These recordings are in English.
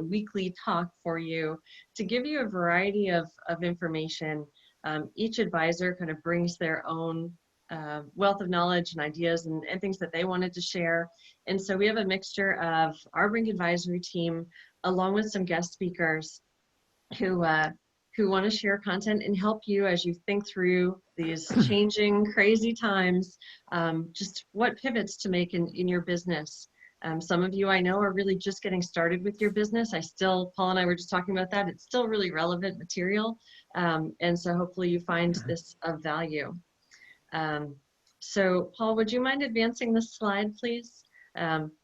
weekly talk for you to give you a variety of information. Each advisor kind of brings their own wealth of knowledge and ideas and things that they wanted to share. And so we have a mixture of our Brink advisory team, along with some guest speakers who want to share content and help you as you think through these changing, crazy times, just what pivots to make in your business. Some of you I know are really just getting started with your business. Paul and I were just talking about that. It's still really relevant material. And so hopefully you find this of value. So Paul, would you mind advancing this slide, please?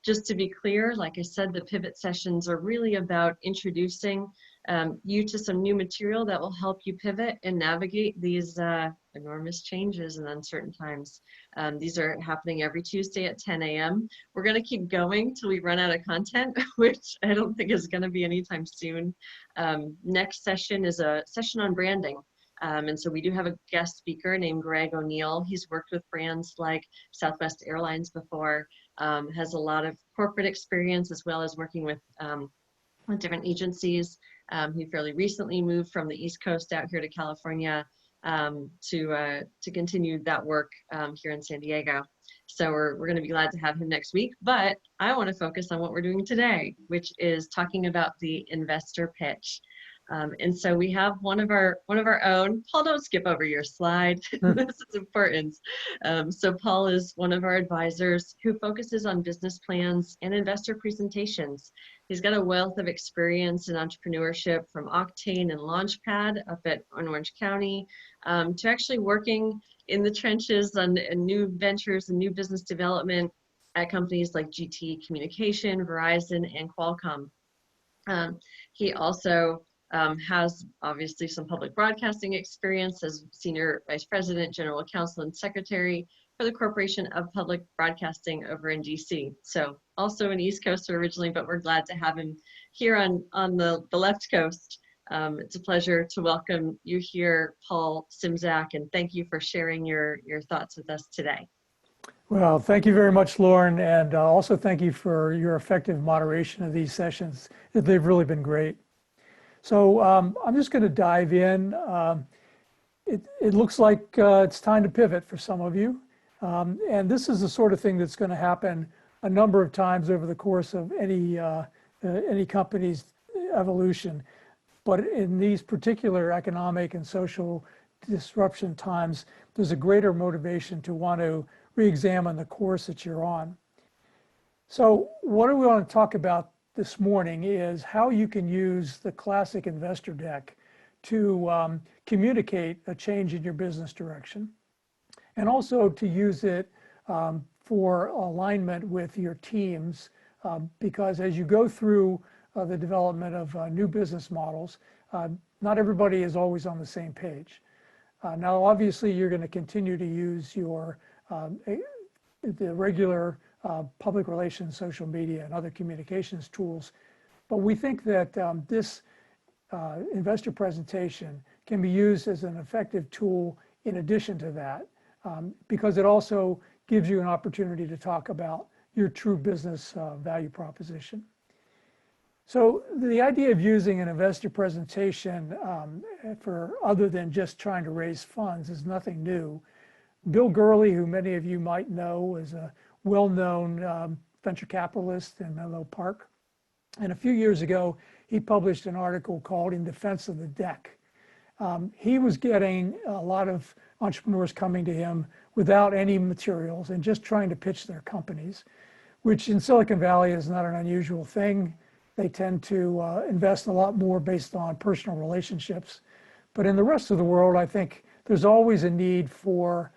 Just to be clear, like I said, the pivot sessions are really about introducing you to some new material that will help you pivot and navigate these enormous changes in uncertain times. These are happening every Tuesday at 10 a.m. We're going to keep going till we run out of content, which I don't think is going to be anytime soon. Next session is a session on branding. And so we do have a guest speaker named Greg O'Neill. He's worked with brands like Southwest Airlines before, has a lot of corporate experience as well as working with different agencies. He fairly recently moved from the East Coast out here to California to continue that work here in San Diego. So we're going to be glad to have him next week. But I want to focus on what we're doing today, which is talking about the investor pitch. And so we have one of our own. Paul, don't skip over your slide. This is important. So Paul is one of our advisors who focuses on business plans and investor presentations. He's got a wealth of experience in entrepreneurship, from Octane and Launchpad up in Orange County, to actually working in the trenches on new ventures and new business development at companies like GT Communication, Verizon, and Qualcomm. He also has obviously some public broadcasting experience as Senior Vice President, General Counsel, and Secretary for the Corporation of Public Broadcasting over in DC. So also an East Coaster originally, but we're glad to have him here on the left coast. It's a pleasure to welcome you here, Paul Symczak, and thank you for sharing your thoughts with us today. Well, thank you very much, Lauren, and also thank you for your effective moderation of these sessions. They've really been great. So I'm just going to dive in. It looks like it's time to pivot for some of you. And this is the sort of thing that's going to happen a number of times over the course of any company's evolution. But in these particular economic and social disruption times, there's a greater motivation to want to re-examine the course that you're on. So what do we want to talk about this morning is how you can use the classic investor deck to communicate a change in your business direction, and also to use it for alignment with your teams, because as you go through the development of new business models, not everybody is always on the same page. Now, obviously, you're going to continue to use your the regular public relations, social media, and other communications tools. But we think that this investor presentation can be used as an effective tool in addition to that, because it also gives you an opportunity to talk about your true business value proposition. So the idea of using an investor presentation for other than just trying to raise funds is nothing new. Bill Gurley, who many of you might know, is a well-known venture capitalist in Menlo Park. And a few years ago, he published an article called In Defense of the Deck. He was getting a lot of entrepreneurs coming to him without any materials and just trying to pitch their companies, which in Silicon Valley is not an unusual thing. They tend to invest a lot more based on personal relationships. But in the rest of the world, I think there's always a need for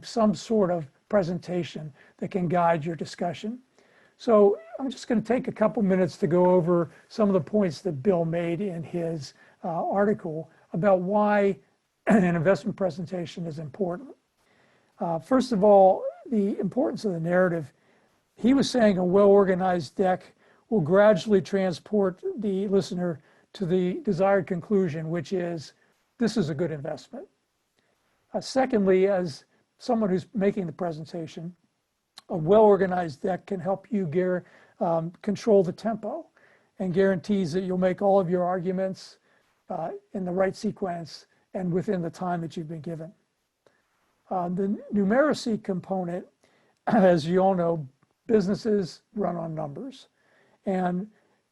some sort of presentation that can guide your discussion. So I'm just going to take a couple minutes to go over some of the points that Bill made in his article about why an investment presentation is important. First of all, the importance of the narrative. He was saying a well-organized deck will gradually transport the listener to the desired conclusion, which is, this is a good investment. Secondly, as someone who's making the presentation, a well-organized deck can help you control the tempo. and guarantees that you'll make all of your arguments in the right sequence and within the time that you've been given. The numeracy component, as you all know, businesses run on numbers. And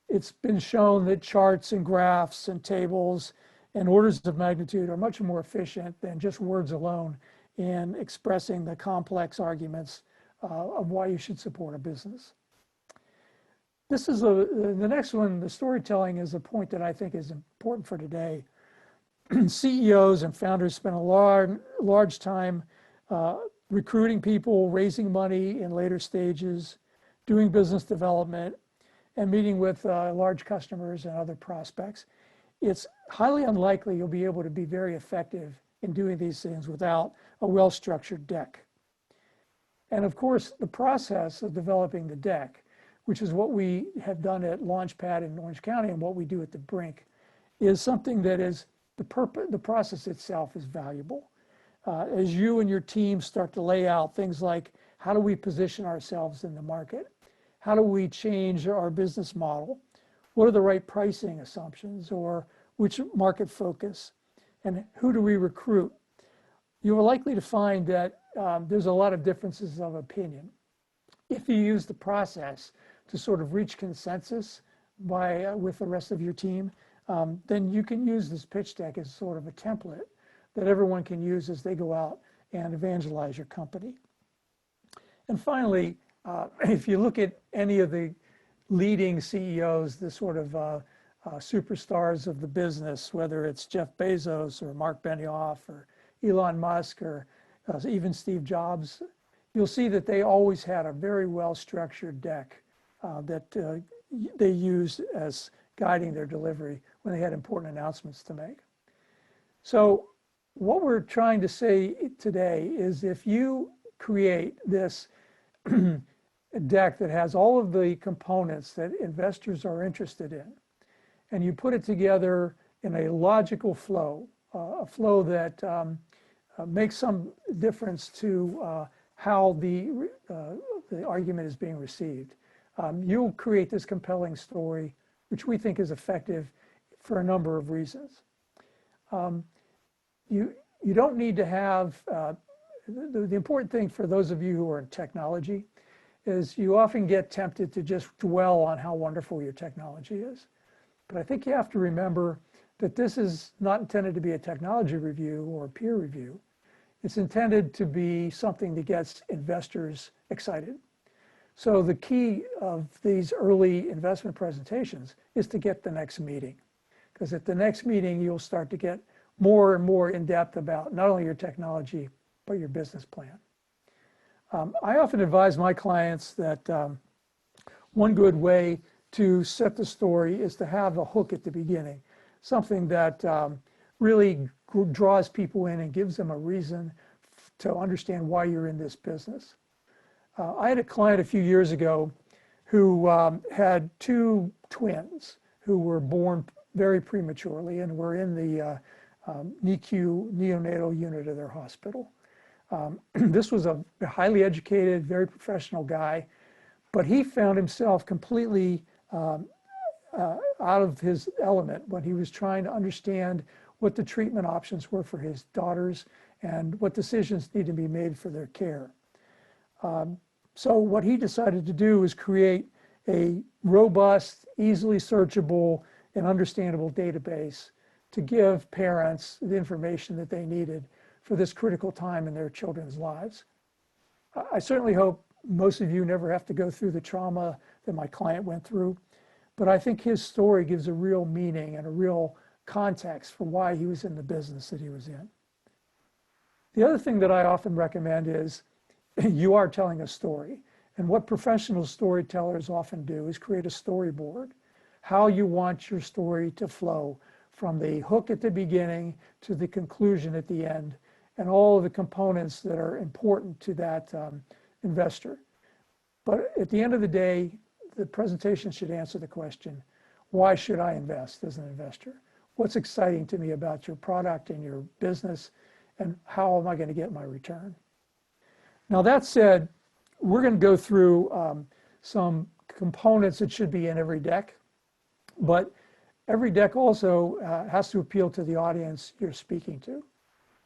it's been shown that charts and graphs and tables and orders of magnitude are much more efficient than just words alone in expressing the complex arguments of why you should support a business. This is the next one, the storytelling, is a point that I think is important for today. CEOs and founders spend a large time recruiting people, raising money in later stages, doing business development, and meeting with large customers and other prospects. It's highly unlikely you'll be able to be very effective in doing these things without a well-structured deck. And of course, the process of developing the deck, which is what we have done at Launchpad in Orange County and what we do at the Brink, is something that is the process itself is valuable. As you and your team start to lay out things like, how do we position ourselves in the market? How do we change our business model? What are the right pricing assumptions, or which market focus? And who do we recruit? You're likely to find that there's a lot of differences of opinion. If you use the process to sort of reach consensus with the rest of your team, then you can use this pitch deck as sort of a template that everyone can use as they go out and evangelize your company. And finally, if you look at any of the leading CEOs, the sort of superstars of the business, whether it's Jeff Bezos or Mark Benioff or Elon Musk or even Steve Jobs, you'll see that they always had a very well-structured deck that they used as guiding their delivery when they had important announcements to make. So what we're trying to say today is, if you create this deck that has all of the components that investors are interested in, and you put it together in a logical flow, a flow that makes some difference to how the argument is being received, you'll create this compelling story, which we think is effective for a number of reasons. You don't need to have, the important thing for those of you who are in technology is you often get tempted to just dwell on how wonderful your technology is. But I think you have to remember that this is not intended to be a technology review or a peer review. It's intended to be something that gets investors excited. So the key of these early investment presentations is to get the next meeting, because at the next meeting, you'll start to get more and more in depth about not only your technology, but your business plan. I often advise my clients that one good way to set the story is to have a hook at the beginning, something that really draws people in and gives them a reason to understand why you're in this business. I had a client a few years ago who had two twins who were born very prematurely and were in the NICU neonatal unit of their hospital. This was a highly educated, very professional guy, but he found himself completely out of his element when he was trying to understand what the treatment options were for his daughters and what decisions need to be made for their care. So what he decided to do was create a robust, easily searchable, and understandable database to give parents the information that they needed for this critical time in their children's lives. I certainly hope most of you never have to go through the trauma that my client went through, but I think his story gives a real meaning and a real context for why he was in the business that he was in. The other thing that I often recommend is you are telling a story. And what professional storytellers often do is create a storyboard, how you want your story to flow from the hook at the beginning to the conclusion at the end, and all of the components that are important to that investor. But at the end of the day, the presentation should answer the question, why should I invest as an investor? What's exciting to me about your product and your business, and how am I going to get my return? Now, that said, we're going to go through some components that should be in every deck. But every deck also has to appeal to the audience you're speaking to.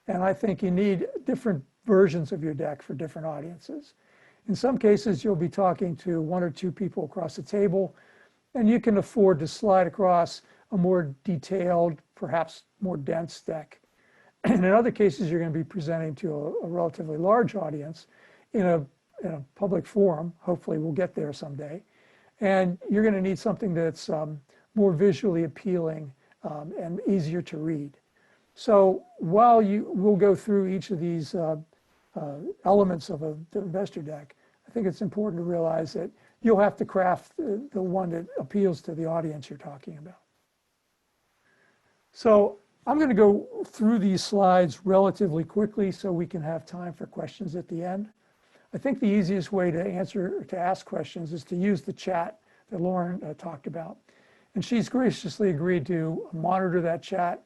And I think you need different versions of your deck for different audiences. In some cases, you'll be talking to one or two people across the table, and you can afford to slide across a more detailed, perhaps more dense deck. And in other cases, you're going to be presenting to a relatively large audience in a public forum. Hopefully, we'll get there someday. And you're going to need something that's more visually appealing and easier to read. So while we'll go through each of these elements of the investor deck, I think it's important to realize that you'll have to craft the one that appeals to the audience you're talking about. So I'm going to go through these slides relatively quickly so we can have time for questions at the end. I think the easiest way to ask questions is to use the chat that Lauren talked about. And she's graciously agreed to monitor that chat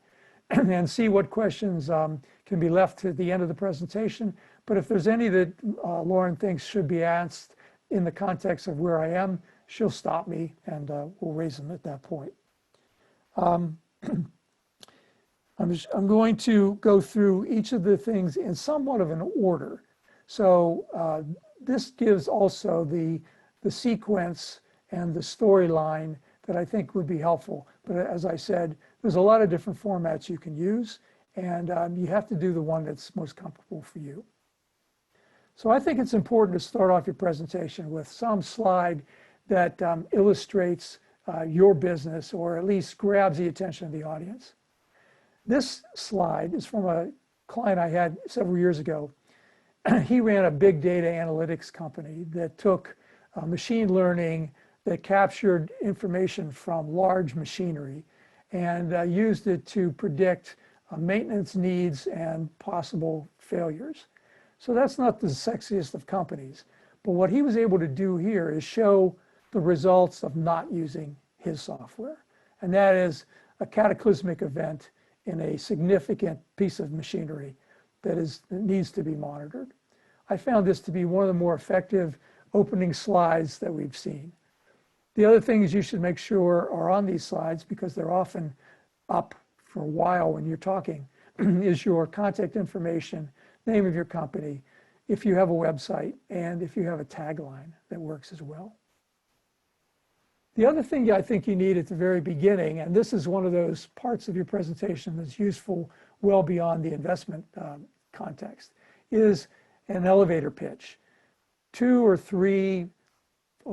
and see what questions can be left to the end of the presentation. But if there's any that Lauren thinks should be asked in the context of where I am, she'll stop me and we'll raise them at that point. I'm going to go through each of the things in somewhat of an order. So this gives also the sequence and the storyline that I think would be helpful. But as I said, there's a lot of different formats you can use, and you have to do the one that's most comfortable for you. So I think it's important to start off your presentation with some slide that illustrates your business, or at least grabs the attention of the audience. This slide is from a client I had several years ago. He ran a big data analytics company that took machine learning that captured information from large machinery and used it to predict maintenance needs and possible failures. So that's not the sexiest of companies. But what he was able to do here is show the results of not using his software. And that is a cataclysmic event in a significant piece of machinery that needs to be monitored. I found this to be one of the more effective opening slides that we've seen. The other things you should make sure are on these slides, because they're often up for a while when you're talking, is your contact information, name of your company, if you have a website, and if you have a tagline that works as well. The other thing I think you need at the very beginning, and this is one of those parts of your presentation that's useful well beyond the investment context, is an elevator pitch. 2 or 3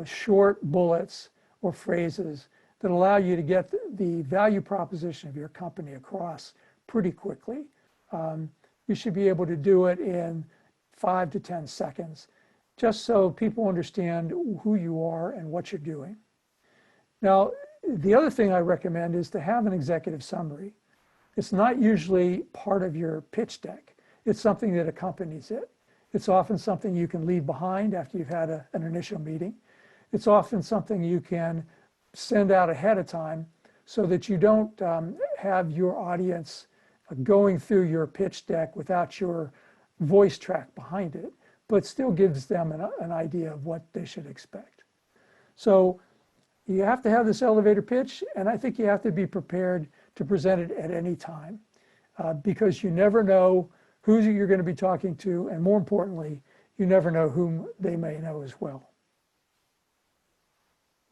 short bullets or phrases that allow you to get the value proposition of your company across pretty quickly. You should be able to do it in 5 to 10 seconds, just so people understand who you are and what you're doing. Now, the other thing I recommend is to have an executive summary. It's not usually part of your pitch deck. It's something that accompanies it. It's often something you can leave behind after you've had an initial meeting. It's often something you can send out ahead of time so that you don't have your audience going through your pitch deck without your voice track behind it, but still gives them an idea of what they should expect. So you have to have this elevator pitch, and I think you have to be prepared to present it at any time because you never know who you're going to be talking to, and more importantly, you never know whom they may know as well.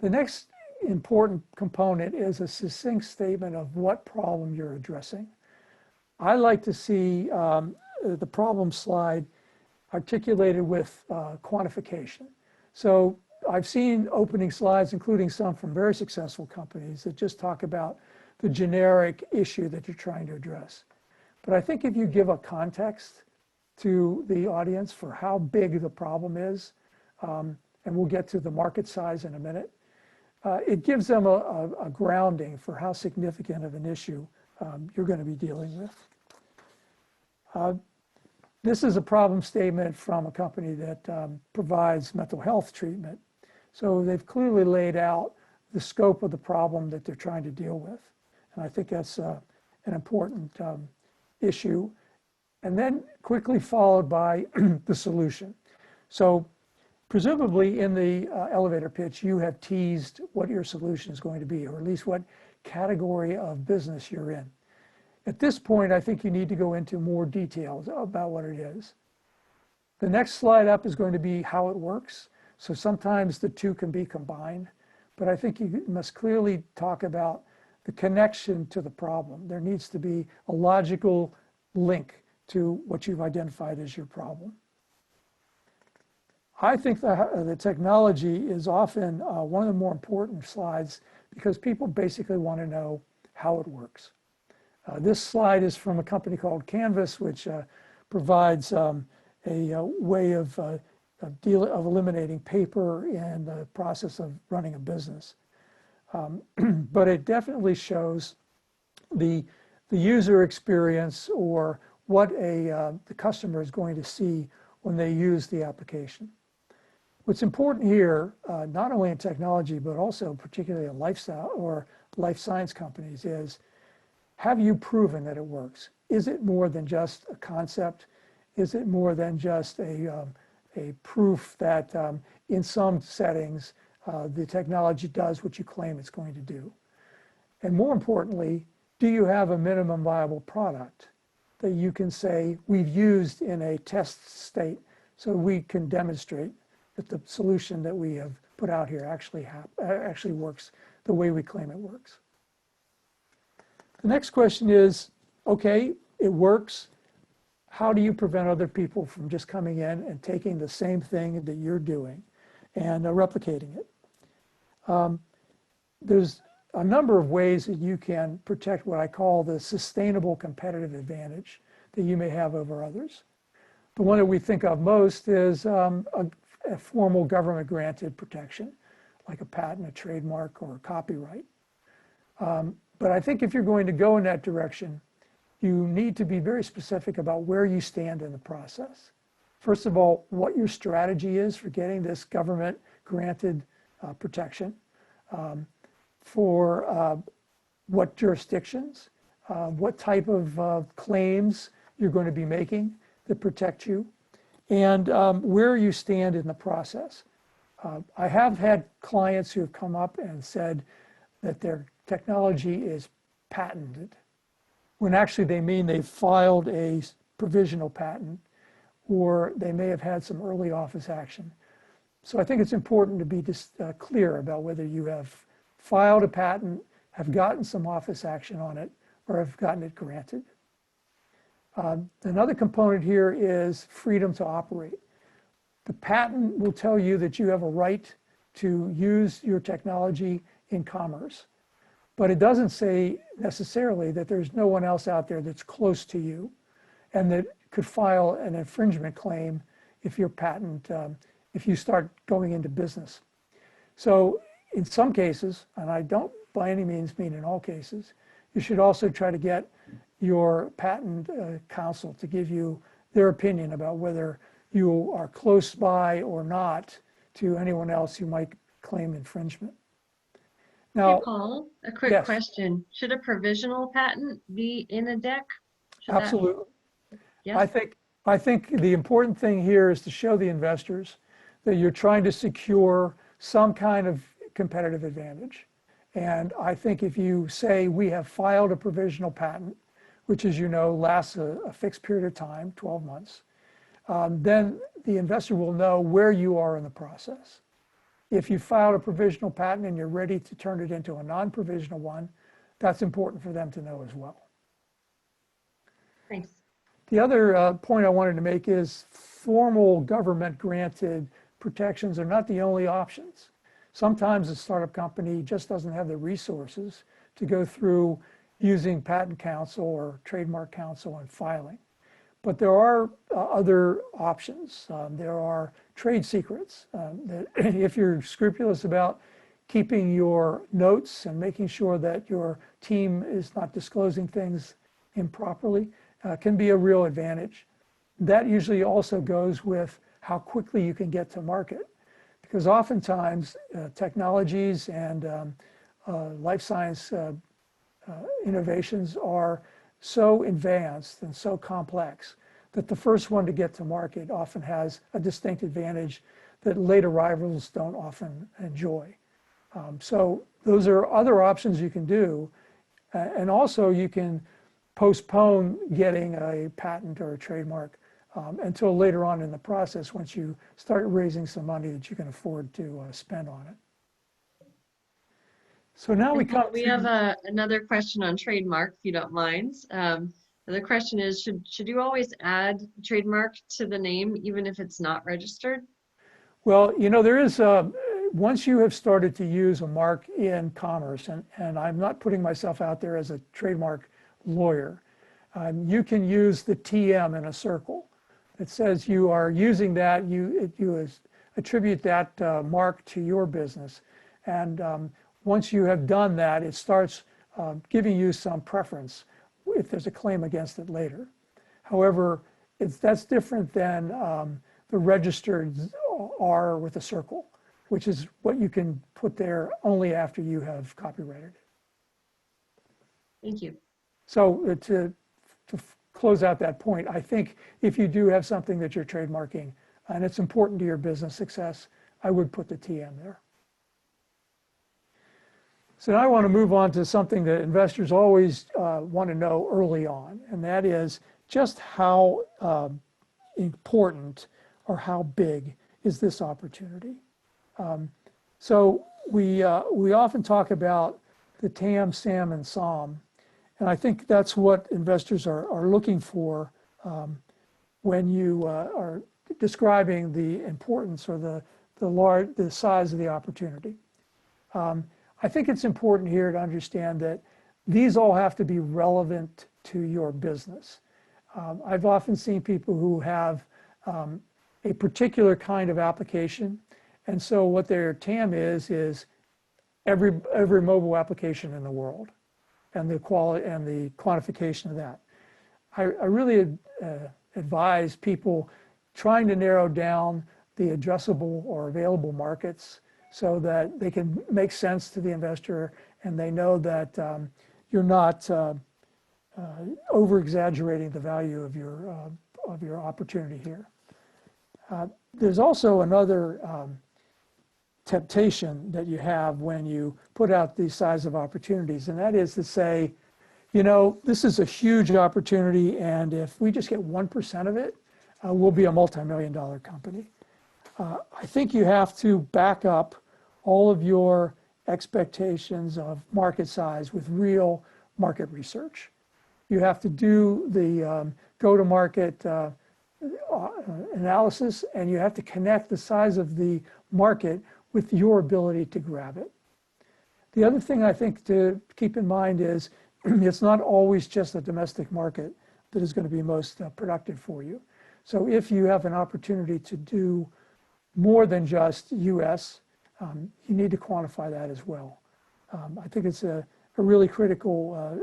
The next important component is a succinct statement of what problem you're addressing. I like to see the problem slide articulated with quantification. So I've seen opening slides, including some from very successful companies, that just talk about the generic issue that you're trying to address. But I think if you give a context to the audience for how big the problem is, and we'll get to the market size in a minute, it gives them a grounding for how significant of an issue you're going to be dealing with. This is a problem statement from a company that provides mental health treatment. So they've clearly laid out the scope of the problem that they're trying to deal with. And I think that's an important issue. And then quickly followed by the solution. So Presumably in the elevator pitch, you have teased what your solution is going to be, or at least what category of business you're in. At this point, I think you need to go into more details about what it is. The next slide up is going to be how it works. So sometimes the two can be combined, but I think you must clearly talk about the connection to the problem. There needs to be a logical link to what you've identified as your problem. I think the technology is often one of the more important slides because people basically want to know how it works. This slide is from a company called Canvas, which provides a way of eliminating paper in the process of running a business. But it definitely shows the user experience or what the customer is going to see when they use the application. What's important here, not only in technology, but also particularly in lifestyle or life science companies, is have you proven that it works? Is it more than just a concept? Is it more than just a proof that in some settings, the technology does what you claim it's going to do? And more importantly, do you have a minimum viable product that you can say we've used in a test state so we can demonstrate that the solution that we have put out here actually works the way we claim it works? The next question is, okay, it works. How do you prevent other people from just coming in and taking the same thing that you're doing and replicating it? There's a number of ways that you can protect what I call the sustainable competitive advantage that you may have over others. The one that we think of most is a formal government granted protection, like a patent, a trademark, or a copyright. But I think if you're going to go in that direction, you need to be very specific about where you stand in the process. First of all, what your strategy is for getting this government granted protection, for what jurisdictions, what type of claims you're going to be making that protect you, and where you stand in the process. I have had clients who have come up and said that their technology is patented, when actually they mean they've filed a provisional patent, or they may have had some early office action. So I think it's important to be clear about whether you have filed a patent, have gotten some office action on it, or have gotten it granted. Another component here is freedom to operate. The patent will tell you that you have a right to use your technology in commerce, but it doesn't say necessarily that there's no one else out there that's close to you and that could file an infringement claim if your patent, if you start going into business. So in some cases, and I don't by any means mean in all cases, you should also try to get your patent counsel to give you their opinion about whether you are close by or not to anyone else who might claim infringement. Now, hey, Paul, a quick yes. question. Should a provisional patent be in a deck? Should Absolutely. Yes. I think the important thing here is to show the investors that you're trying to secure some kind of competitive advantage. And I think if you say we have filed a provisional patent, which, as you know, lasts a fixed period of time, 12 months, then the investor will know where you are in the process. If you filed a provisional patent and you're ready to turn it into a non-provisional one, that's important for them to know as well. Thanks. The other point I wanted to make is formal government granted protections are not the only options. Sometimes a startup company just doesn't have the resources to go through using patent counsel or trademark counsel and filing. But there are other options. There are trade secrets that if you're scrupulous about keeping your notes and making sure that your team is not disclosing things improperly, can be a real advantage. That usually also goes with how quickly you can get to market. Because oftentimes technologies and life science innovations are so advanced and so complex that the first one to get to market often has a distinct advantage that late arrivals don't often enjoy. So those are other options you can do. And also you can postpone getting a patent or a trademark until later on in the process, once you start raising some money that you can afford to spend on it. So now we have another question on trademark, if you don't mind. The question is, should you always add trademark to the name, even if it's not registered? Well, you know, there is, once you have started to use a mark in commerce, and I'm not putting myself out there as a trademark lawyer, you can use the TM in a circle. It says you are using that, you attribute that mark to your business. And once you have done that, it starts giving you some preference if there's a claim against it later. However, that's different than the registered R with a circle, which is what you can put there only after you have copyrighted it. Thank you. So to close out that point, I think if you do have something that you're trademarking and it's important to your business success, I would put the TM there. So now I want to move on to something that investors always want to know early on, and that is just how important or how big is this opportunity. So we often talk about the TAM, SAM, and SOM, and I think that's what investors are looking for when you are describing the importance or the size of the opportunity. I think it's important here to understand that these all have to be relevant to your business. I've often seen people who have a particular kind of application, and so what their TAM is every mobile application in the world, and the quality and the quantification of that. I really advise people trying to narrow down the addressable or available markets so that they can make sense to the investor and they know that you're not over-exaggerating the value of your opportunity here. There's also another temptation that you have when you put out these size of opportunities, and that is to say, you know, this is a huge opportunity, and if we just get 1% of it, we'll be a multi-million-dollar company. I think you have to back up all of your expectations of market size with real market research. You have to do the go-to-market analysis, and you have to connect the size of the market with your ability to grab it. The other thing I think to keep in mind is it's not always just the domestic market that is going to be most productive for you. So if you have an opportunity to do more than just US, you need to quantify that as well. I think it's a really critical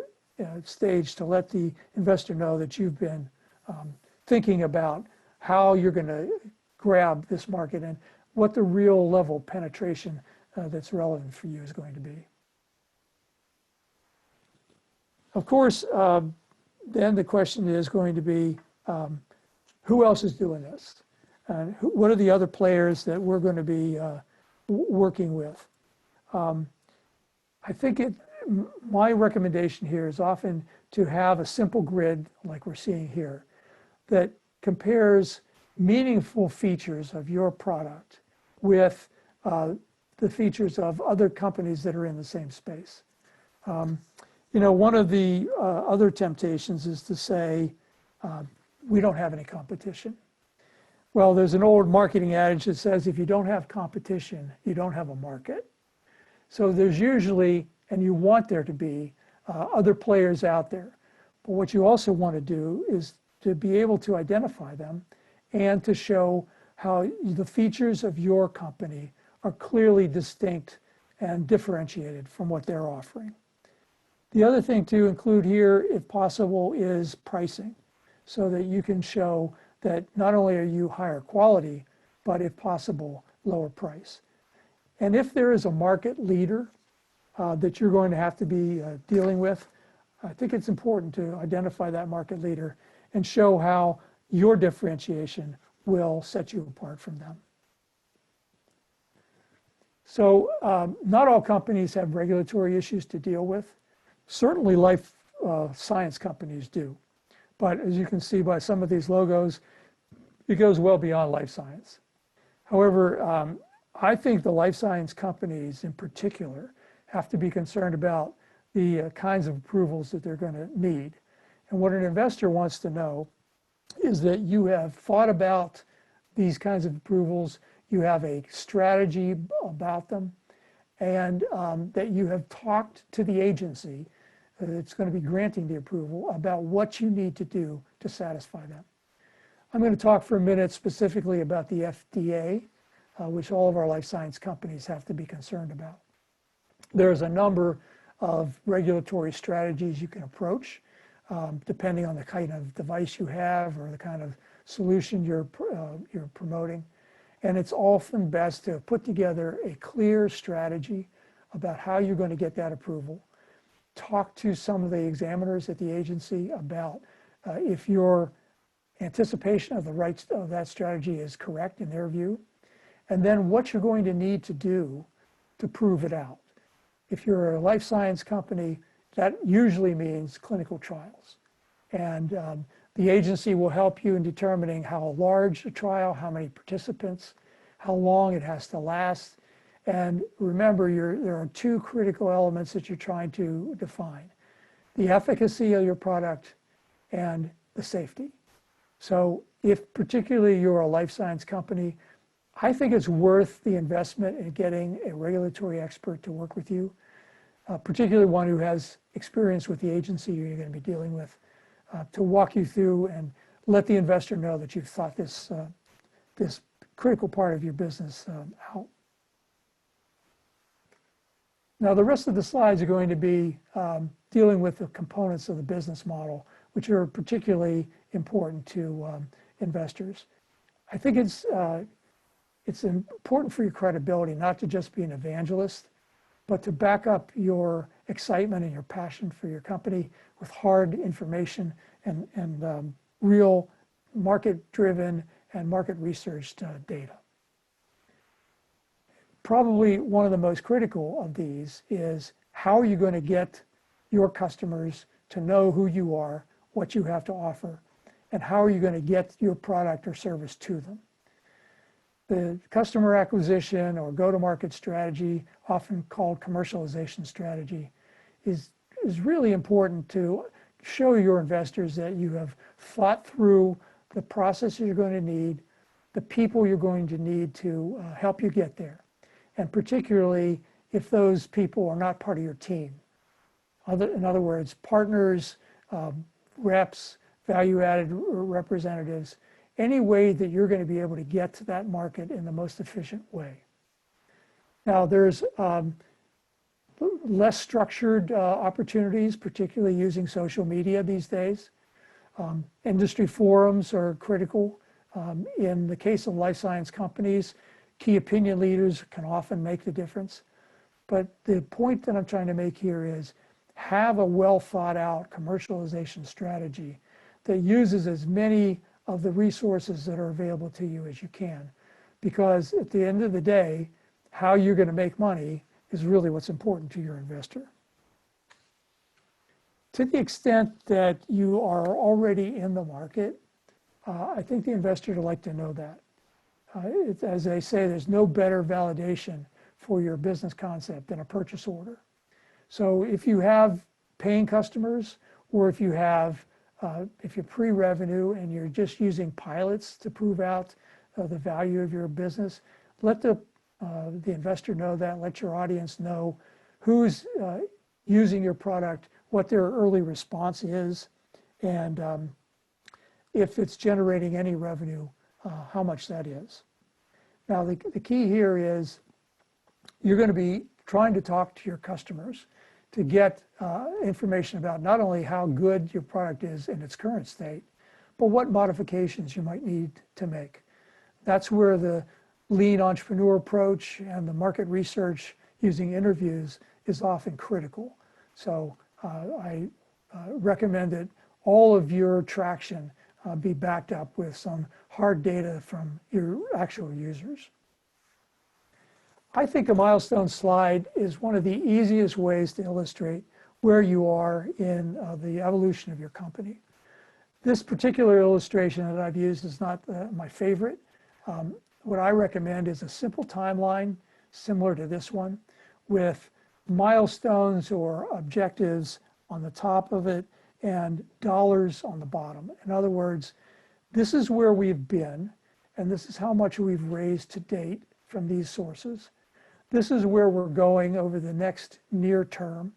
stage to let the investor know that you've been thinking about how you're going to grab this market and what the real level of penetration that's relevant for you is going to be. Of course, then the question is going to be, who else is doing this? What are the other players that we're going to be working with? I think my recommendation here is often to have a simple grid like we're seeing here that compares meaningful features of your product with the features of other companies that are in the same space. You know, one of the other temptations is to say, we don't have any competition. Well, there's an old marketing adage that says if you don't have competition, you don't have a market. So there's usually, and you want there to be, other players out there. But what you also want to do is to be able to identify them and to show how the features of your company are clearly distinct and differentiated from what they're offering. The other thing to include here, if possible, is pricing, so that you can show that not only are you higher quality, but if possible, lower price. And if there is a market leader that you're going to have to be dealing with, I think it's important to identify that market leader and show how your differentiation will set you apart from them. So not all companies have regulatory issues to deal with. Certainly life science companies do. But as you can see by some of these logos, it goes well beyond life science. However, I think the life science companies in particular have to be concerned about the kinds of approvals that they're going to need. And what an investor wants to know is that you have thought about these kinds of approvals, you have a strategy about them, and that you have talked to the agency that's going to be granting the approval about what you need to do to satisfy them. I'm going to talk for a minute specifically about the FDA, which all of our life science companies have to be concerned about. There's a number of regulatory strategies you can approach, depending on the kind of device you have or the kind of solution you're promoting. And it's often best to put together a clear strategy about how you're going to get that approval. Talk to some of the examiners at the agency about if your anticipation of the rights of that strategy is correct in their view, and then what you're going to need to do to prove it out. If you're a life science company, that usually means clinical trials. And the agency will help you in determining how large a trial, how many participants, how long it has to last. And remember, there are two critical elements that you're trying to define: the efficacy of your product and the safety. So if particularly you're a life science company, I think it's worth the investment in getting a regulatory expert to work with you, particularly one who has experience with the agency you're going to be dealing with, to walk you through and let the investor know that you've thought this critical part of your business out. Now, the rest of the slides are going to be dealing with the components of the business model, which are particularly important to investors. I think it's important for your credibility not to just be an evangelist, but to back up your excitement and your passion for your company with hard information and real market-driven and market researched data. Probably one of the most critical of these is how are you going to get your customers to know who you are, what you have to offer, and how are you going to get your product or service to them. The customer acquisition or go-to-market strategy, often called commercialization strategy, is really important to show your investors that you have thought through the process you're going to need, the people you're going to need to help you get there, and particularly if those people are not part of your team. In other words, partners, reps, value-added representatives, any way that you're going to be able to get to that market in the most efficient way. Now, there's less structured opportunities, particularly using social media these days. Industry forums are critical. In the case of life science companies, key opinion leaders can often make the difference. But the point that I'm trying to make here is have a well thought out commercialization strategy that uses as many of the resources that are available to you as you can. Because at the end of the day, how you're going to make money is really what's important to your investor. To the extent that you are already in the market, I think the investor would like to know that. As they say, there's no better validation for your business concept than a purchase order. So if you have paying customers, or if you're pre-revenue and you're just using pilots to prove out the value of your business, let the investor know that, let your audience know who's using your product, what their early response is, and if it's generating any revenue, how much that is. Now, the key here is you're going to be trying to talk to your customers to get information about not only how good your product is in its current state, but what modifications you might need to make. That's where the lean entrepreneur approach and the market research using interviews is often critical. So I recommend that all of your traction be backed up with some hard data from your actual users. I think a milestone slide is one of the easiest ways to illustrate where you are in the evolution of your company. This particular illustration that I've used is not my favorite. What I recommend is a simple timeline similar to this one with milestones or objectives on the top of it and dollars on the bottom. In other words, this is where we've been, and this is how much we've raised to date from these sources. This is where we're going over the next near term.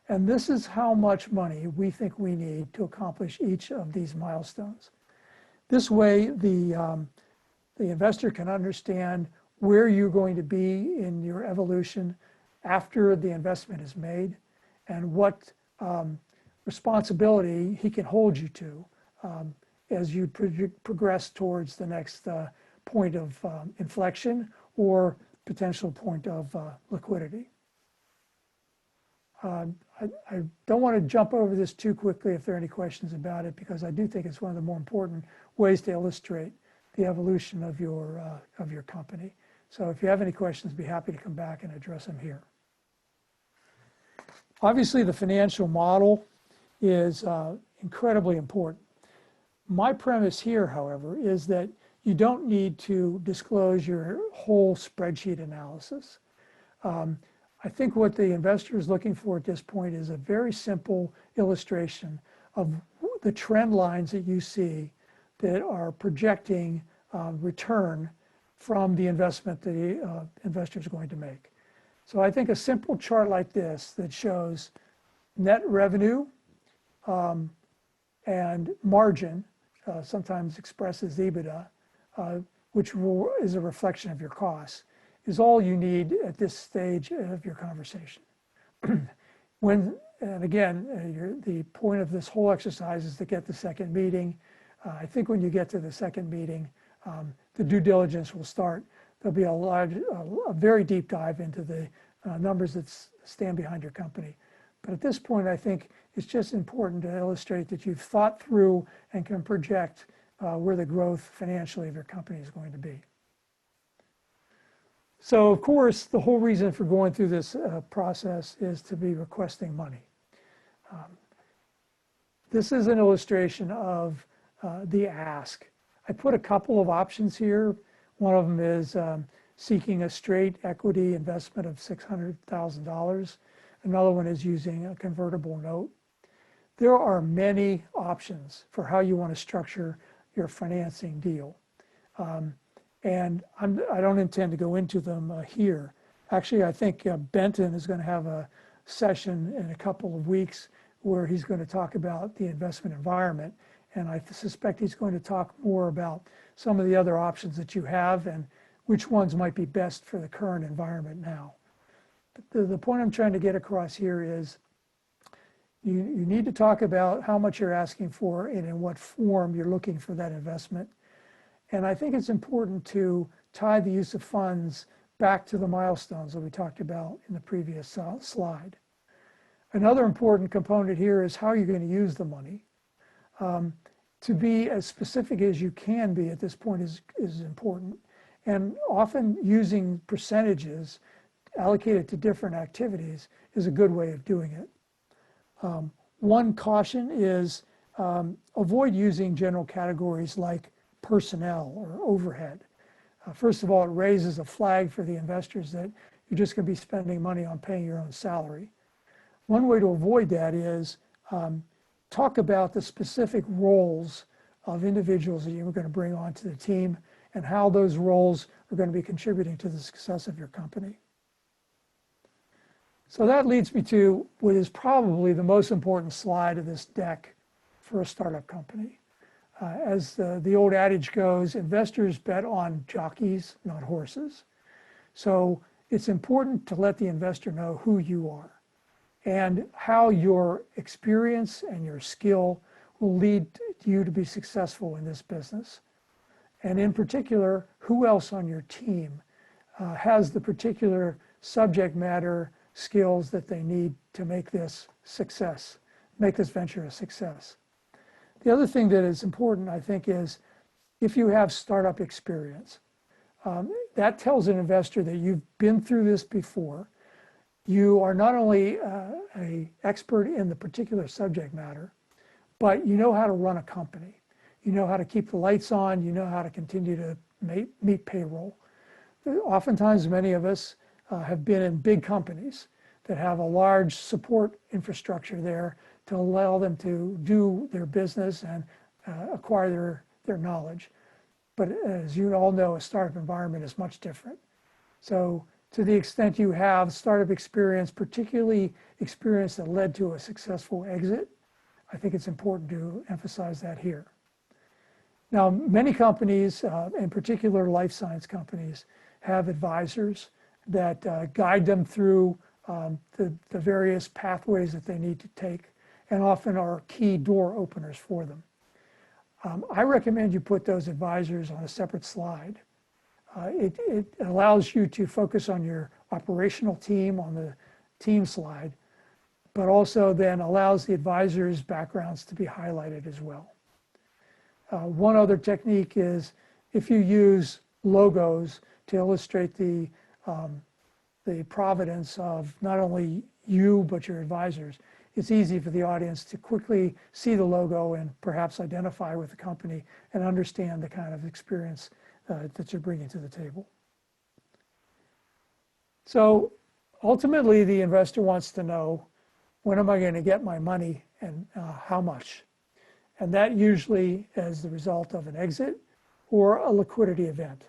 And this is how much money we think we need to accomplish each of these milestones. This way, the investor can understand where you're going to be in your evolution after the investment is made and what responsibility he can hold you to as you progress towards the next point of inflection or potential point of liquidity. I don't want to jump over this too quickly if there are any questions about it, because I do think it's one of the more important ways to illustrate the evolution of your company. So if you have any questions, be happy to come back and address them here. Obviously, the financial model is incredibly important. My premise here, however, is that you don't need to disclose your whole spreadsheet analysis. I think what the investor is looking for at this point is a very simple illustration of the trend lines that you see that are projecting return from the investment the investor is going to make. So I think a simple chart like this that shows net revenue and margin, sometimes expressed as EBITDA, which is a reflection of your costs, is all you need at this stage of your conversation. And again, the point of this whole exercise is to get the second meeting. I think when you get to the second meeting, the due diligence will start. There'll be a very deep dive into the numbers that stand behind your company. But at this point, I think it's just important to illustrate that you've thought through and can project where the growth financially of your company is going to be. So, of course, the whole reason for going through this process is to be requesting money. This is an illustration of the ask. I put a couple of options here. One of them is seeking a straight equity investment of $600,000. Another one is using a convertible note. There are many options for how you want to structure your financing deal. And I don't intend to go into them here. Actually, I think Benton is going to have a session in a couple of weeks where he's going to talk about the investment environment. And I suspect he's going to talk more about some of the other options that you have and which ones might be best for the current environment now. But the point I'm trying to get across here is you need to talk about how much you're asking for and in what form you're looking for that investment. And I think it's important to tie the use of funds back to the milestones that we talked about in the previous slide. Another important component here is how you're going to use the money. To be as specific as you can be at this point is important. And often using percentages allocated to different activities is a good way of doing it. One caution is avoid using general categories like personnel or overhead. First of all, it raises a flag for the investors that you're just going to be spending money on paying your own salary. One way to avoid that is talk about the specific roles of individuals that you're going to bring onto the team and how those roles are going to be contributing to the success of your company. So that leads me to what is probably the most important slide of this deck for a startup company. As the old adage goes, investors bet on jockeys, not horses. So it's important to let the investor know who you are and how your experience and your skill will lead you to be successful in this business. And in particular, who else on your team has the particular subject matter skills that they need to make this venture a success. The other thing that is important, I think, is if you have startup experience. That tells an investor that you've been through this before. You are not only an expert in the particular subject matter, but you know how to run a company. You know how to keep the lights on. You know how to continue to meet payroll. Oftentimes, many of us have been in big companies that have a large support infrastructure there to allow them to do their business and acquire their knowledge. But as you all know, a startup environment is much different. So to the extent you have startup experience, particularly experience that led to a successful exit, I think it's important to emphasize that here. Now, many companies, in particular life science companies, have advisors that guide them through the various pathways that they need to take, and often are key door openers for them. I recommend you put those advisors on a separate slide. It allows you to focus on your operational team on the team slide, but also then allows the advisors' backgrounds to be highlighted as well. One other technique is if you use logos to illustrate the provenance of not only you, but your advisors, it's easy for the audience to quickly see the logo and perhaps identify with the company and understand the kind of experience that you're bringing to the table. So ultimately, the investor wants to know, when am I going to get my money and how much? And that usually is the result of an exit or a liquidity event.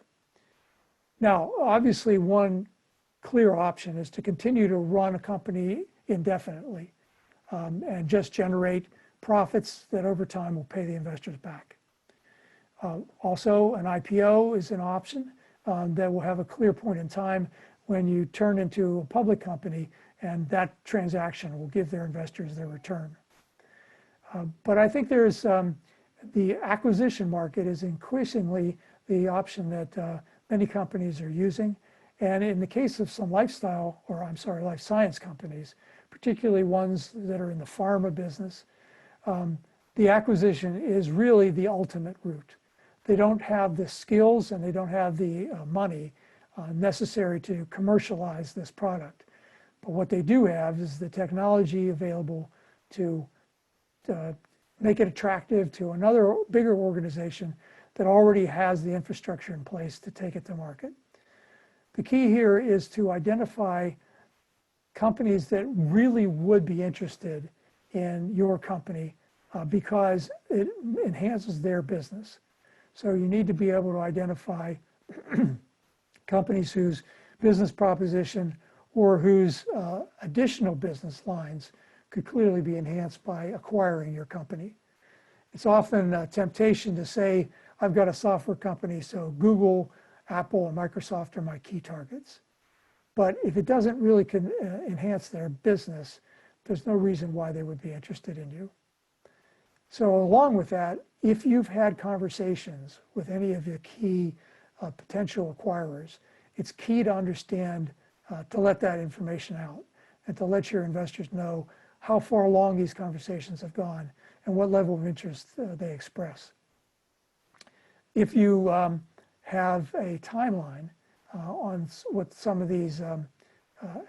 Now, obviously, one clear option is to continue to run a company indefinitely and just generate profits that over time will pay the investors back. Also, an IPO is an option that will have a clear point in time when you turn into a public company, and that transaction will give their investors their return. But I think there's the acquisition market is increasingly the option that many companies are using. And in the case of some life science companies, particularly ones that are in the pharma business, the acquisition is really the ultimate route. They don't have the skills and they don't have the money necessary to commercialize this product. But what they do have is the technology available to make it attractive to another bigger organization that already has the infrastructure in place to take it to market. The key here is to identify companies that really would be interested in your company because it enhances their business. So you need to be able to identify companies whose business proposition or whose additional business lines could clearly be enhanced by acquiring your company. It's often a temptation to say, I've got a software company, so Google, Apple, and Microsoft are my key targets. But if it doesn't really enhance their business, there's no reason why they would be interested in you. So along with that, if you've had conversations with any of your key potential acquirers, it's key to understand, to let that information out and to let your investors know how far along these conversations have gone and what level of interest they express. If you have a timeline on what some of these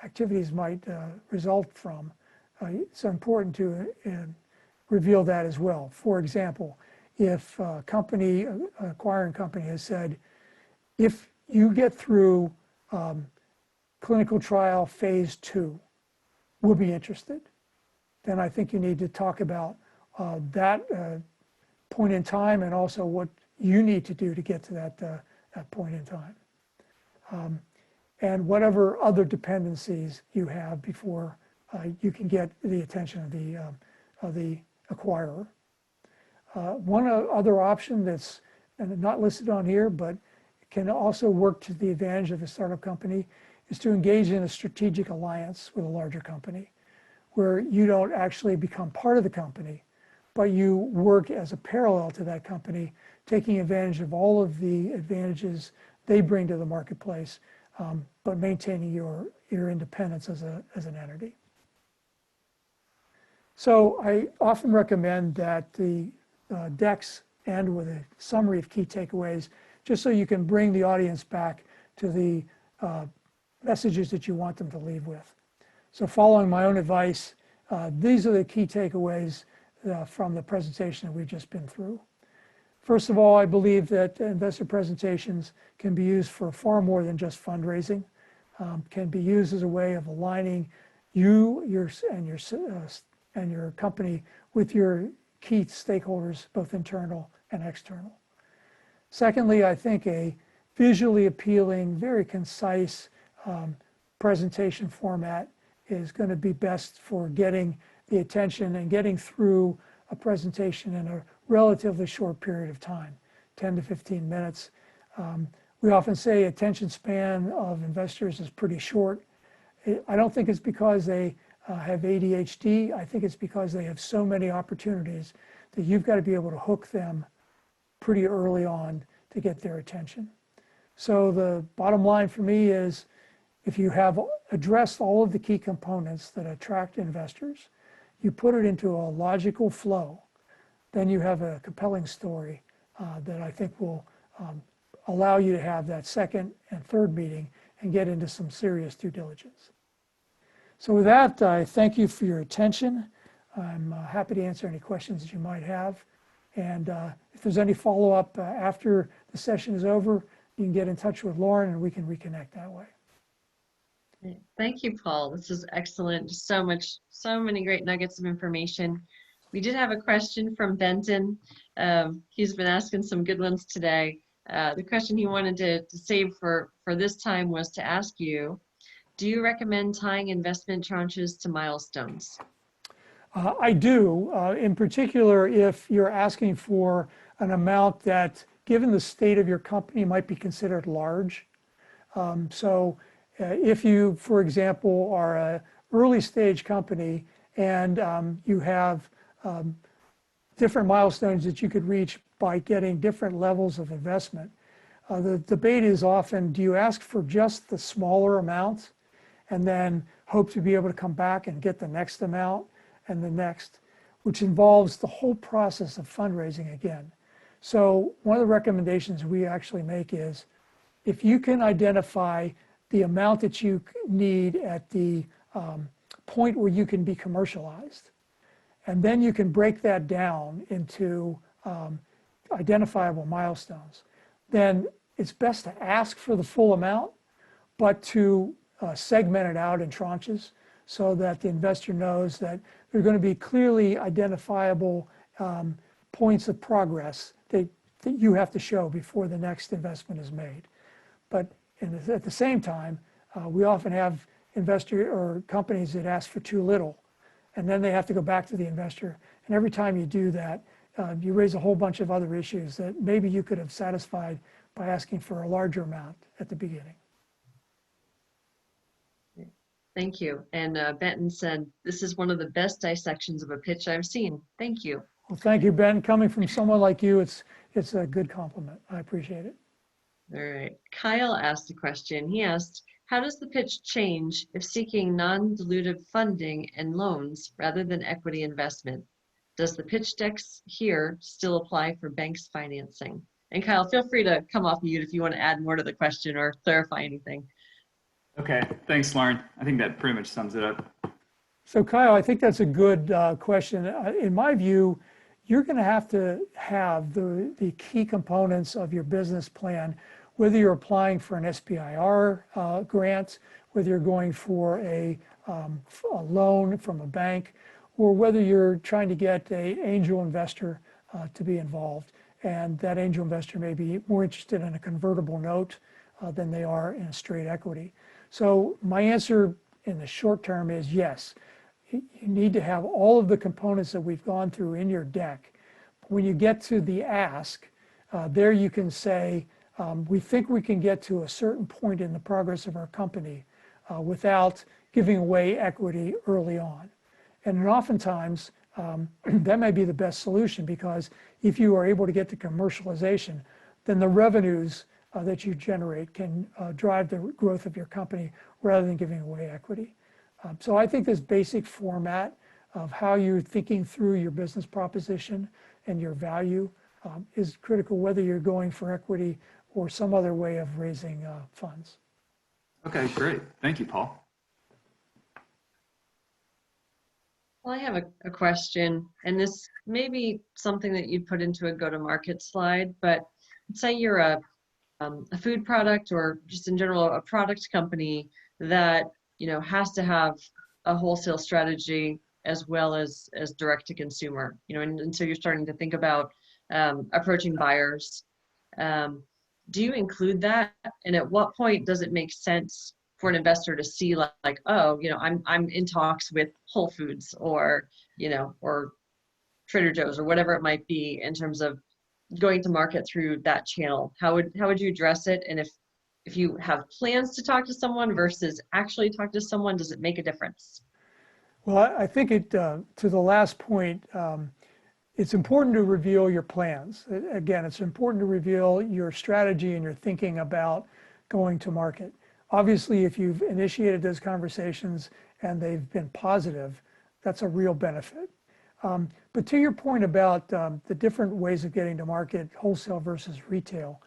activities might result from, it's important to reveal that as well. For example, if a company, an acquiring company has said, if you get through clinical trial phase 2, we'll be interested, then I think you need to talk about that point in time and also what you need to do to get to that point in time. And whatever other dependencies you have before you can get the attention of the acquirer. One other option that's not listed on here, but can also work to the advantage of a startup company, is to engage in a strategic alliance with a larger company, where you don't actually become part of the company, but you work as a parallel to that company, taking advantage of all of the advantages they bring to the marketplace, but maintaining your independence as an entity. So I often recommend that the decks end with a summary of key takeaways just so you can bring the audience back to the messages that you want them to leave with. So following my own advice, these are the key takeaways from the presentation that we've just been through. First of all, I believe that investor presentations can be used for far more than just fundraising, can be used as a way of aligning you and your company with your key stakeholders, both internal and external. Secondly, I think a visually appealing, very concise presentation format is going to be best for getting the attention and getting through a presentation in a relatively short period of time, 10 to 15 minutes. We often say attention span of investors is pretty short. I don't think it's because they have ADHD. I think it's because they have so many opportunities that you've got to be able to hook them pretty early on to get their attention. So the bottom line for me is, if you have addressed all of the key components that attract investors, you put it into a logical flow, then you have a compelling story that I think will allow you to have that second and third meeting and get into some serious due diligence. So with that, I thank you for your attention. I'm happy to answer any questions that you might have. And if there's any follow-up after the session is over, you can get in touch with Lauren and we can reconnect that way. Thank you, Paul. This is excellent. So many great nuggets of information. We did have a question from Benton. He's been asking some good ones today. The question he wanted to save for this time was to ask you, do you recommend tying investment tranches to milestones? I do, in particular, if you're asking for an amount that, given the state of your company, might be considered large. If you, for example, are an early stage company and you have different milestones that you could reach by getting different levels of investment, the debate is often, do you ask for just the smaller amount and then hope to be able to come back and get the next amount and the next, which involves the whole process of fundraising again. So one of the recommendations we actually make is, if you can identify the amount that you need at the point where you can be commercialized, and then you can break that down into identifiable milestones, then it's best to ask for the full amount, but to segment it out in tranches so that the investor knows that there are going to be clearly identifiable points of progress that you have to show before the next investment is made. But at the same time, we often have investor or companies that ask for too little, and then they have to go back to the investor. And every time you do that, you raise a whole bunch of other issues that maybe you could have satisfied by asking for a larger amount at the beginning. Thank you. And Benton said, this is one of the best dissections of a pitch I've seen. Thank you. Well, thank you, Ben. Coming from someone like you, it's a good compliment. I appreciate it. All right. Kyle asked a question. He asked, how does the pitch change if seeking non-dilutive funding and loans rather than equity investment? Does the pitch decks here still apply for banks financing? And Kyle, feel free to come off mute if you want to add more to the question or clarify anything. Okay, thanks, Lauren. I think that pretty much sums it up. So Kyle, I think that's a good question. In my view, you're going to have the key components of your business plan, whether you're applying for an SBIR grant, whether you're going for a loan from a bank, or whether you're trying to get an angel investor to be involved. And that angel investor may be more interested in a convertible note than they are in a straight equity. So my answer in the short term is yes. You need to have all of the components that we've gone through in your deck. When you get to the ask, there you can say, we think we can get to a certain point in the progress of our company without giving away equity early on. And oftentimes, that may be the best solution, because if you are able to get to commercialization, then the revenues that you generate can drive the growth of your company rather than giving away equity. So I think this basic format of how you're thinking through your business proposition and your value is critical, whether you're going for equity or some other way of raising funds. Okay, great. Thank you, Paul. Well, I have a question, and this may be something that you'd put into a go-to-market slide, but say you're a food product or just in general a product company that has to have a wholesale strategy as well as direct to consumer, and so you're starting to think about approaching buyers. Do you include that, and at what point does it make sense for an investor to see like, oh, I'm in talks with Whole Foods or or Trader Joe's or whatever it might be in terms of going to market through that channel? How would you address it? And if you have plans to talk to someone versus actually talk to someone, does it make a difference? Well, I think to the last point, it's important to reveal your plans. Again, it's important to reveal your strategy and your thinking about going to market. Obviously, if you've initiated those conversations and they've been positive, that's a real benefit. But to your point about the different ways of getting to market, wholesale versus retail,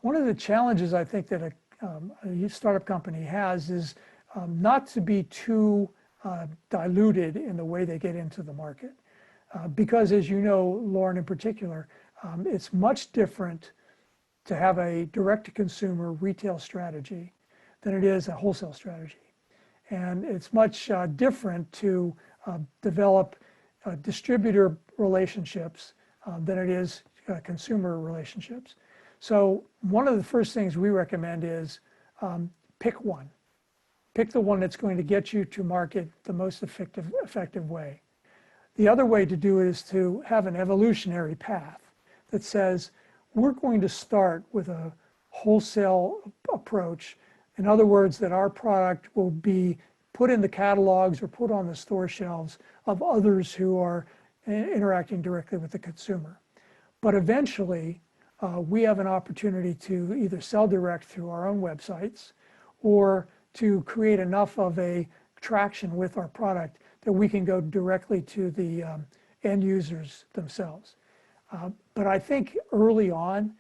one of the challenges I think that a startup company has is not to be too diluted in the way they get into the market. Because as you know, Lauren in particular, it's much different to have a direct-to-consumer retail strategy than it is a wholesale strategy. And it's much different to develop distributor relationships than it is consumer relationships. So one of the first things we recommend is pick one. Pick the one that's going to get you to market the most effective way. The other way to do it is to have an evolutionary path that says, we're going to start with a wholesale approach. In other words, that our product will be put in the catalogs or put on the store shelves of others who are interacting directly with the consumer. But eventually, we have an opportunity to either sell direct through our own websites or to create enough of a traction with our product that we can go directly to the end users themselves. But I think early on,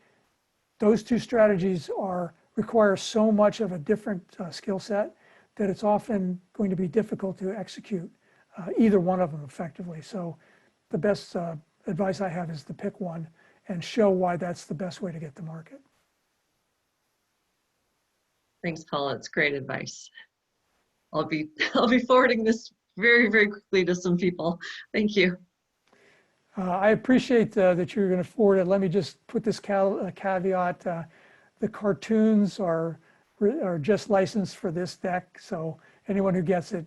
those two strategies require so much of a different skill set that it's often going to be difficult to execute either one of them effectively. So the best advice I have is to pick one and show why that's the best way to get to market. Thanks, Paul. It's great advice. I'll be forwarding this very, very quickly to some people. Thank you. I appreciate that you're going to forward it. Let me just put this caveat. The cartoons are just licensed for this deck, so anyone who gets it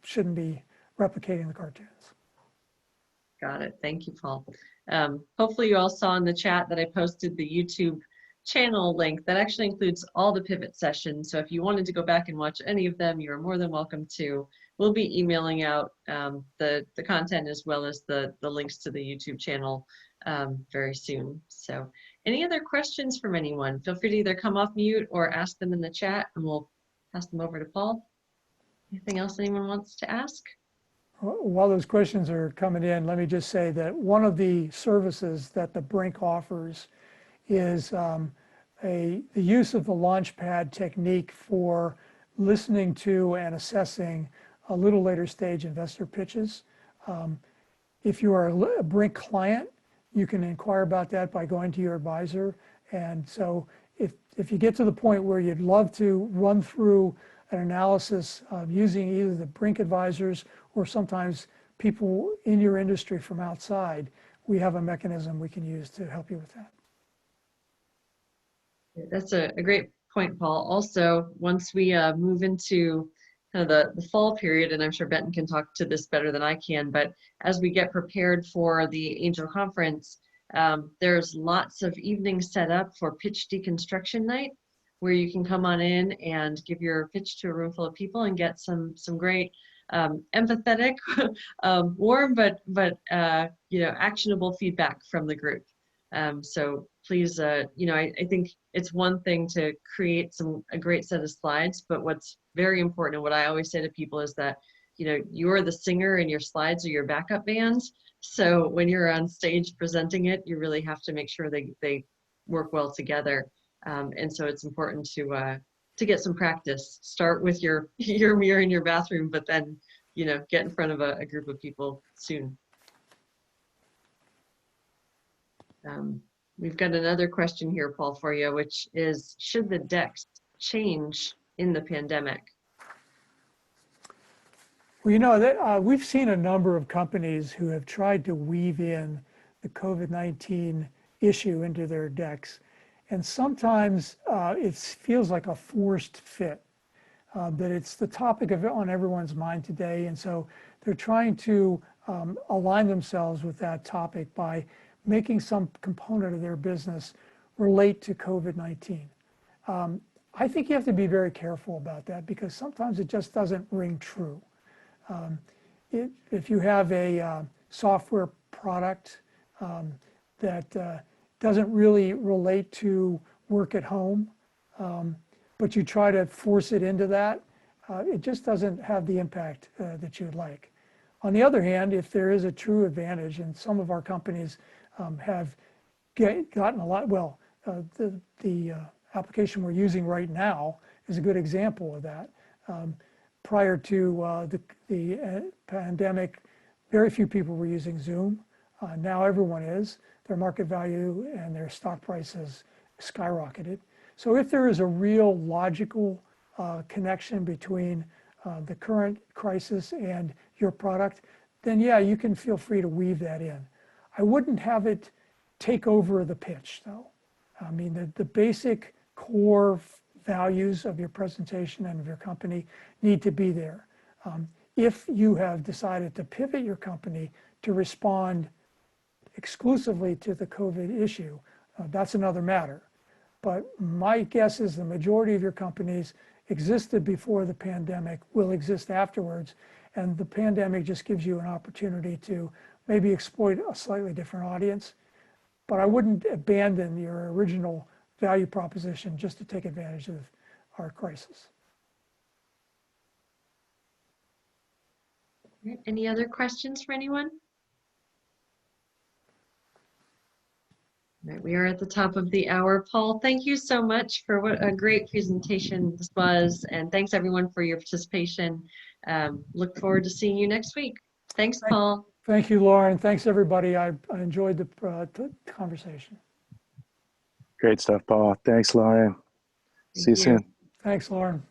shouldn't be replicating the cartoons. Got it. Thank you, Paul. Hopefully you all saw in the chat that I posted the YouTube channel link that actually includes all the pivot sessions. So if you wanted to go back and watch any of them, you're more than welcome to. We'll be emailing out the content as well as the links to the YouTube channel very soon. So any other questions from anyone? Feel free to either come off mute or ask them in the chat, and we'll pass them over to Paul. Anything else anyone wants to ask? While those questions are coming in, let me just say that one of the services that the Brink offers is the use of the Launchpad technique for listening to and assessing a little later stage investor pitches. If you are a Brink client, you can inquire about that by going to your advisor. And so if you get to the point where you'd love to run through an analysis of using either the Brink advisors or sometimes people in your industry from outside, we have a mechanism we can use to help you with that. That's a great point, Paul. Also, once we move into kind of the fall period, and I'm sure Benton can talk to this better than I can, but as we get prepared for the Angel Conference, there's lots of evenings set up for pitch deconstruction night, where you can come on in and give your pitch to a room full of people and get some great empathetic, warm, but actionable feedback from the group. So please, I think it's one thing to create a great set of slides, but what's very important and what I always say to people is that, you're the singer and your slides are your backup bands. So when you're on stage presenting it, you really have to make sure they work well together. And so it's important to get some practice. Start with your mirror in your bathroom, but then, get in front of a group of people soon. We've got another question here, Paul, for you, which is, should the decks change in the pandemic? Well, we've seen a number of companies who have tried to weave in the COVID-19 issue into their decks. And sometimes it feels like a forced fit, but it's the topic on everyone's mind today. And so they're trying to align themselves with that topic by making some component of their business relate to COVID-19. I think you have to be very careful about that because sometimes it just doesn't ring true. If you have a software product that doesn't really relate to work at home, but you try to force it into that, it just doesn't have the impact that you'd like. On the other hand, if there is a true advantage, and some of our companies have gotten a lot, well, the application we're using right now is a good example of that. Prior to the pandemic, very few people were using Zoom. Now everyone is. Their market value and their stock prices skyrocketed. So if there is a real logical connection between the current crisis and your product, then yeah, you can feel free to weave that in. I wouldn't have it take over the pitch, though. I mean, the basic core values of your presentation and of your company need to be there. If you have decided to pivot your company to respond exclusively to the COVID issue, that's another matter. But my guess is the majority of your companies existed before the pandemic, will exist afterwards, and the pandemic just gives you an opportunity to maybe exploit a slightly different audience. But I wouldn't abandon your original value proposition just to take advantage of our crisis. Any other questions for anyone? All right, we are at the top of the hour. Paul, thank you so much for what a great presentation this was, and thanks everyone for your participation. Look forward to seeing you next week. Thanks, Paul. Thank you, Lauren. Thanks, everybody. I enjoyed the conversation. Great stuff, Paul. Thanks, Lauren. See you soon. Thanks, Lauren.